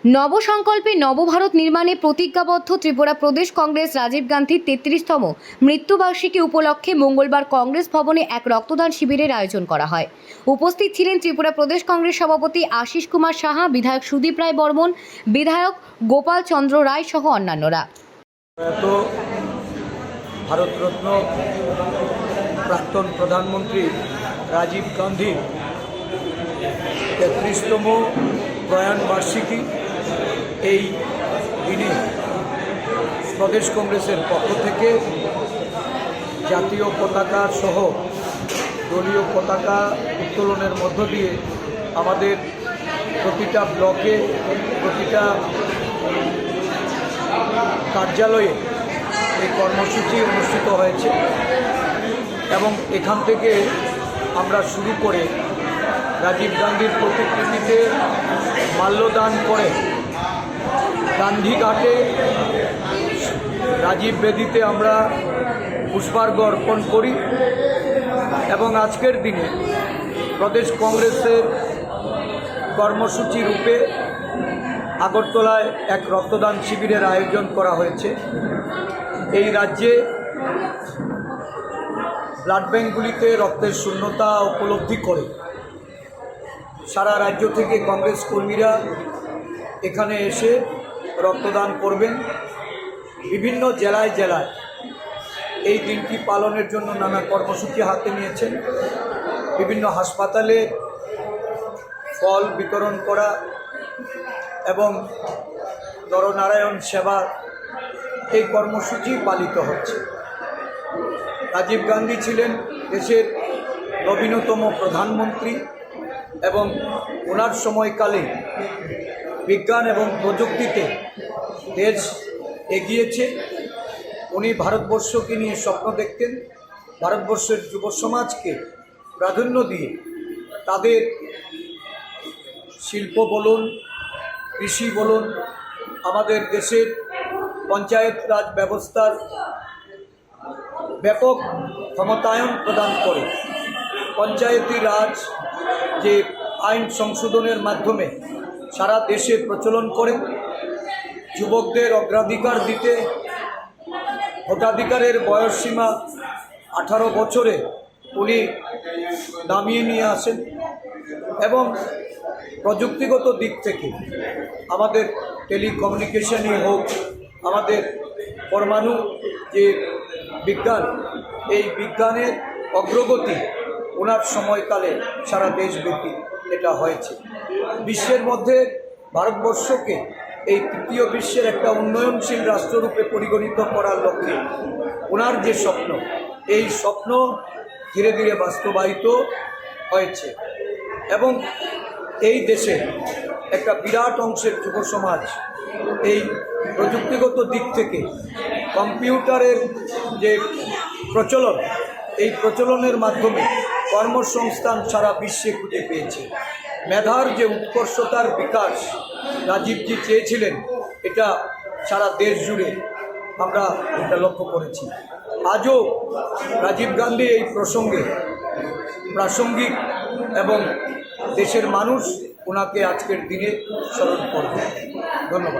নবসংকল্পে নবভারত নির্মাণে প্রতিজ্ঞাবদ্ধ ত্রিপুরা প্রদেশ কংগ্রেস রাজীব গান্ধীর 33তম মৃত্যুবার্ষিকী উপলক্ষে মঙ্গলবার কংগ্রেস ভবনে এক রক্তদান শিবিরের আয়োজন করা হয়। উপস্থিত ছিলেন ত্রিপুরা প্রদেশ কংগ্রেস সভাপতি আশিস কুমার সাহা, বিধায়ক সুদীপ রায় বর্মন, বিধায়ক গোপাল চন্দ্র রায় সহ অন্যান্যরা। ভারতরত্ন প্রাক্তন প্রধানমন্ত্রী রাজীব গান্ধীর 33তম প্রয়াণ বার্ষিকী এই দিনে প্রদেশ কংগ্রেসের পক্ষ থেকে জাতীয় পতাকা সহ দলীয় পতাকা উত্তোলনের মধ্য দিয়ে আমাদের প্রতিটা ব্লকে, প্রতিটা কার্যালয়ে এই কর্মসূচি অনুষ্ঠিত হয়েছে এবং এখান থেকে আমরা শুরু করে রাজীব গান্ধীর প্রতিকৃতিতে মাল্যদান করে গান্ধীঘাটে রাজীব বেদিতে আমরা পুষ্পার্ঘ্য অর্পণ করি এবং আজকের দিনে প্রদেশ কংগ্রেসের কর্মসূচি রূপে আগরতলায় এক রক্তদান শিবিরের আয়োজন করা হয়েছে। এই রাজ্যে ব্লাড ব্যাঙ্কগুলিতে রক্তের শূন্যতা উপলব্ধি করে সারা রাজ্য থেকে কংগ্রেস কর্মীরা এখানে এসে রক্তদান করবেন। বিভিন্ন জেলায় জেলায় এই দিনটি পালনের জন্য নানা কর্মসূচি হাতে নিয়েছেন। বিভিন্ন হাসপাতালে ফল বিতরণ করা এবং নরনারায়ণ সেবা এই কর্মসূচি পালিত হচ্ছে। রাজীব গান্ধী ছিলেন দেশের নবীনতম প্রধানমন্ত্রী এবং ওনার সময়কালে বিজ্ঞান এবং প্রযুক্তিতে দেশ এগিয়েছে। উনি ভারতবর্ষকে নিয়ে স্বপ্ন দেখতেন, ভারতবর্ষের যুব সমাজকে প্রাধান্য দিয়ে তাদের শিল্প বলুন, কৃষি বলুন, আমাদের দেশের পঞ্চায়েত রাজ ব্যবস্থার ব্যাপক ক্ষমতায়ন প্রদান করে পঞ্চায়েতি রাজ যে আইন সংশোধনের মাধ্যমে সারা দেশে প্রচলন করে যুবকদের অগ্রাধিকার দিতে ভোটাধিকারের বয়সসীমা 18 বছরে উনি নামিয়ে নিয়ে আসেন এবং প্রযুক্তিগত দিক থেকে আমাদের টেলিকমিউনিকেশনই হোক, আমাদের পরমাণু যে বিজ্ঞান, এই বিজ্ঞানের অগ্রগতি ওনার সময়কালে সারা দেশব্যাপী এটা হয়েছে। বিশ্বের মধ্যে ভারতবর্ষকে এই তৃতীয় বিশ্বের একটা উন্নয়নশীল রাষ্ট্ররূপে পরিগণিত করার লক্ষ্যে ওনার যে স্বপ্ন, এই স্বপ্ন ধীরে ধীরে বাস্তবায়িত হয়েছে এবং এই দেশে একটা বিরাট অংশের যুব সমাজ এই প্রযুক্তিগত দিক থেকে কম্পিউটারের যে প্রচলন, এই প্রচলনের মাধ্যমে কর্মসংস্থান সারা বিশ্বে খুঁজে পেয়েছে। মেধার যে উৎকর্ষতার বিকাশ রাজীবজি চেয়েছিলেন, এটা সারা দেশ জুড়ে আমরা এটা লক্ষ্য করেছি। আজও রাজীব গান্ধী এই প্রসঙ্গে প্রাসঙ্গিক এবং দেশের মানুষ ওনাকে আজকের দিনে স্মরণ করবে। ধন্যবাদ।